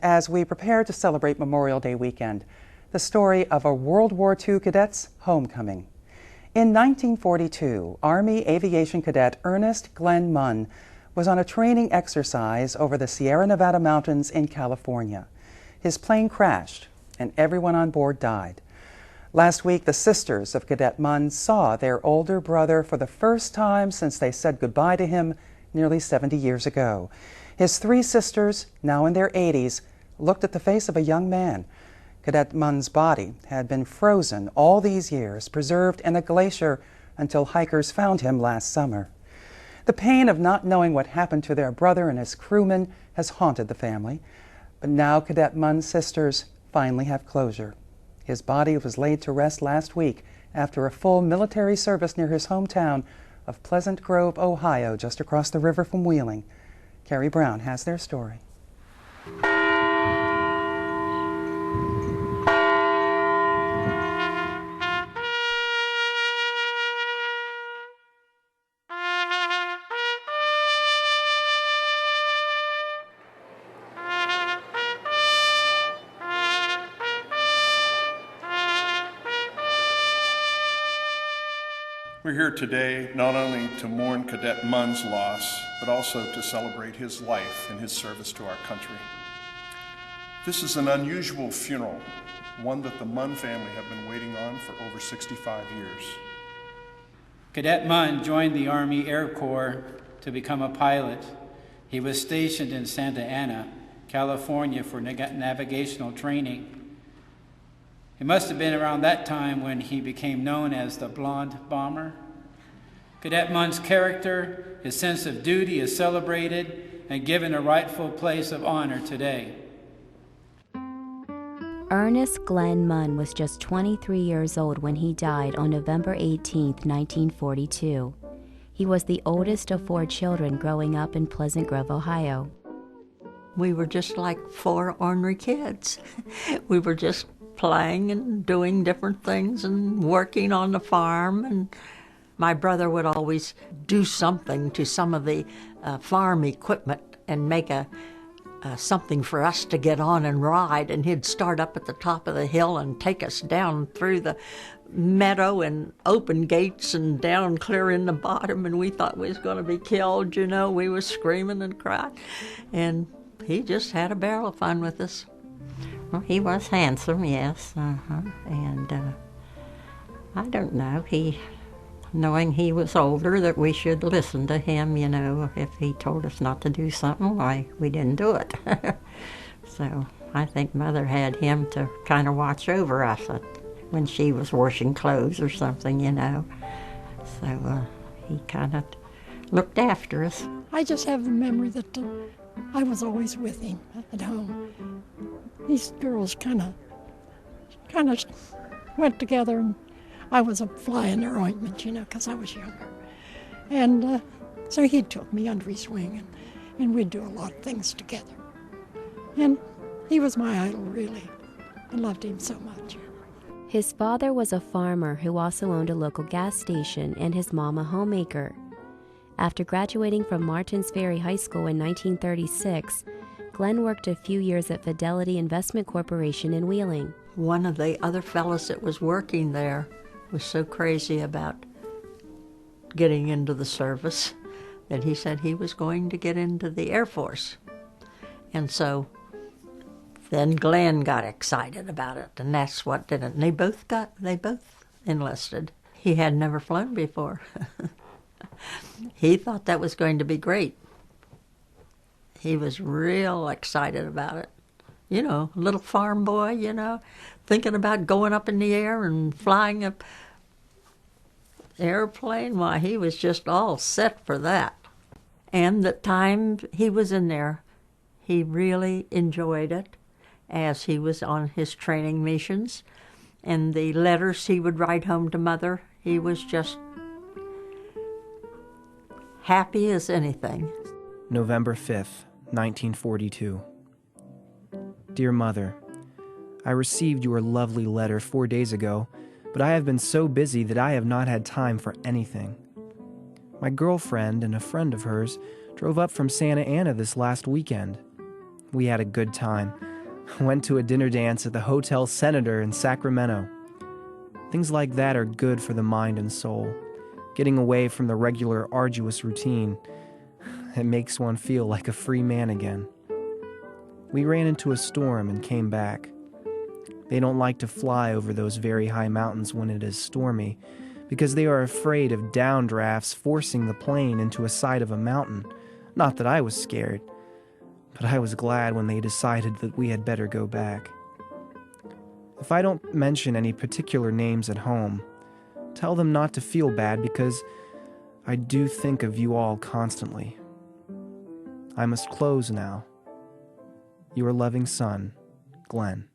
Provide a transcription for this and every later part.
As we prepare to celebrate Memorial Day weekend, the story of a World War II cadet's homecoming. In 1942, Army Aviation Cadet Earnest Glenn Munn was on a training exercise over the Sierra Nevada mountains in California. His plane crashed and everyone on board died. Last week, the sisters of Cadet Munn saw their older brother for the first time since they said goodbye to him nearly 70 years ago. His three sisters, now in their 80s, looked at the face of a young man. Cadet Munn's body had been frozen all these years, preserved in a glacier until hikers found him last summer. The pain of not knowing what happened to their brother and his crewmen has haunted the family. But now Cadet Munn's sisters finally have closure. His body was laid to rest last week after a full military service near his hometown of Pleasant Grove, Ohio, just across the river from Wheeling. Carrie Brown has their story. We're here today not only to mourn Cadet Munn's loss, but also to celebrate his life and his service to our country. This is an unusual funeral, one that the Munn family have been waiting on for over 65 years. Cadet Munn joined the Army Air Corps to become a pilot. He was stationed in Santa Ana, California for navigational training. It must have been around that time when he became known as the Blonde Bomber. Cadet Munn's character, his sense of duty is celebrated and given a rightful place of honor today. Earnest Glenn Munn was just 23 years old when he died on November 18, 1942. He was the oldest of 4 children growing up in Pleasant Grove, Ohio. We were just like 4 ornery kids. We were just playing and doing different things and working on the farm. And my brother would always do something to some of the farm equipment and make something for us to get on and ride. And he'd start up at the top of the hill and take us down through the meadow and open gates and down clear in the bottom. And we thought we was going to be killed, you know. We were screaming and crying. And he just had a barrel of fun with us. Well, he was handsome, yes, and I don't know, knowing he was older, that we should listen to him, you know. If he told us not to do something, why, we didn't do it. So I think Mother had him to kind of watch over us when she was washing clothes or something, you know. So he kind of looked after us. I just have the memory that I was always with him at home. These girls kind of went together, and I was a fly in their ointment, you know, because I was younger. And so he took me under his wing, and we'd do a lot of things together. And he was my idol, really. I loved him so much. His father was a farmer who also owned a local gas station, and his mom a homemaker. After graduating from Martins Ferry High School in 1936, Glenn worked a few years at Fidelity Investment Corporation in Wheeling. One of the other fellows that was working there was so crazy about getting into the service that he said he was going to get into the Air Force. And so then Glenn got excited about it, and that's what did it. And they both enlisted. He had never flown before. He thought that was going to be great. He was real excited about it. You know, a little farm boy, you know, thinking about going up in the air and flying an airplane. Why, he was just all set for that. And the time he was in there, he really enjoyed it as he was on his training missions. And the letters he would write home to Mother, he was just happy as anything. November 5th, 1942. Dear Mother, I received your lovely letter 4 days ago, but I have been so busy that I have not had time for anything. My girlfriend and a friend of hers drove up from Santa Ana this last weekend. We had a good time, went to a dinner dance at the Hotel Senator in Sacramento. Things like that are good for the mind and soul. Getting away from the regular, arduous routine. It makes one feel like a free man again. We ran into a storm and came back. They don't like to fly over those very high mountains when it is stormy, because they are afraid of downdrafts forcing the plane into a side of a mountain. Not that I was scared, but I was glad when they decided that we had better go back. If I don't mention any particular names at home, tell them not to feel bad, because I do think of you all constantly. I must close now. Your loving son, Glenn.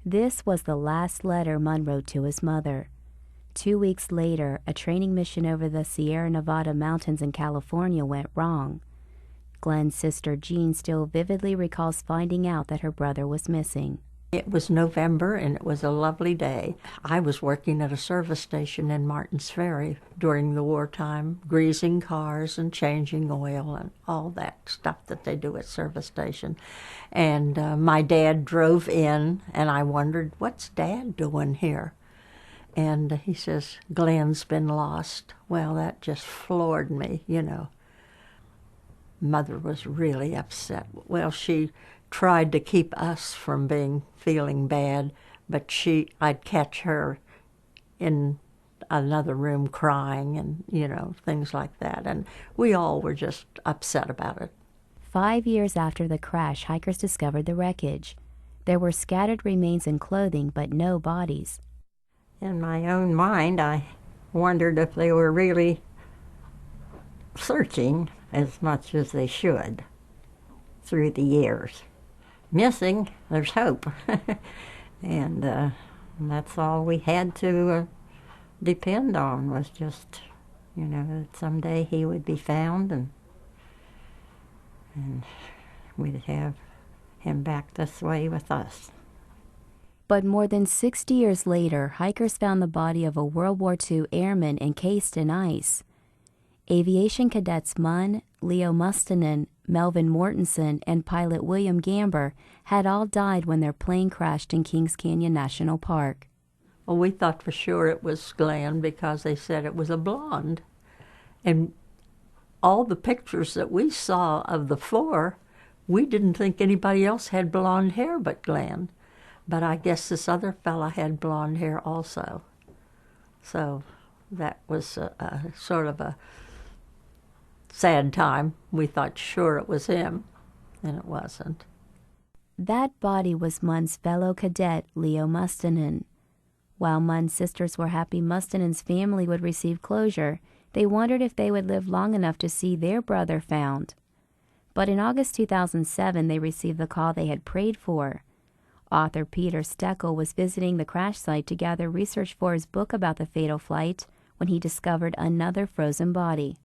This was the last letter Munn wrote to his mother. 2 weeks later, a training mission over the Sierra Nevada mountains in California went wrong. Glenn's sister Jean still vividly recalls finding out that her brother was missing. It was November, and it was a lovely day. I was working at a service station in Martins Ferry during the wartime, greasing cars and changing oil and all that stuff that they do at service station. And my dad drove in, and I wondered, what's Dad doing here? And he says, Glenn's been lost. Well, that just floored me, you know. Mother was really upset. Well, she tried to keep us from feeling bad, but I'd catch her in another room crying and, you know, things like that. And we all were just upset about it. 5 years after the crash, hikers discovered the wreckage. There were scattered remains and clothing, but no bodies. In my own mind, I wondered if they were really searching as much as they should through the years. Missing, there's hope. And that's all we had to depend on, was just, you know, that someday he would be found and we'd have him back this way with us. But more than 60 years later, hikers found the body of a World War II airman encased in ice. Aviation cadets Munn, Leo Mustonen, Melvin Mortensen, and pilot William Gamber had all died when their plane crashed in Kings Canyon National Park. Well, we thought for sure it was Glenn because they said it was a blonde. And all the pictures that we saw of the four, we didn't think anybody else had blonde hair but Glenn. But I guess this other fella had blonde hair also. So that was a sort of a sad time. We thought sure it was him, and it wasn't. That body was Munn's fellow cadet, Leo Mustonen. While Munn's sisters were happy Mustonen's family would receive closure, they wondered if they would live long enough to see their brother found. But in August 2007, they received the call they had prayed for. Author Peter Steckel was visiting the crash site to gather research for his book about the fatal flight when he discovered another frozen body.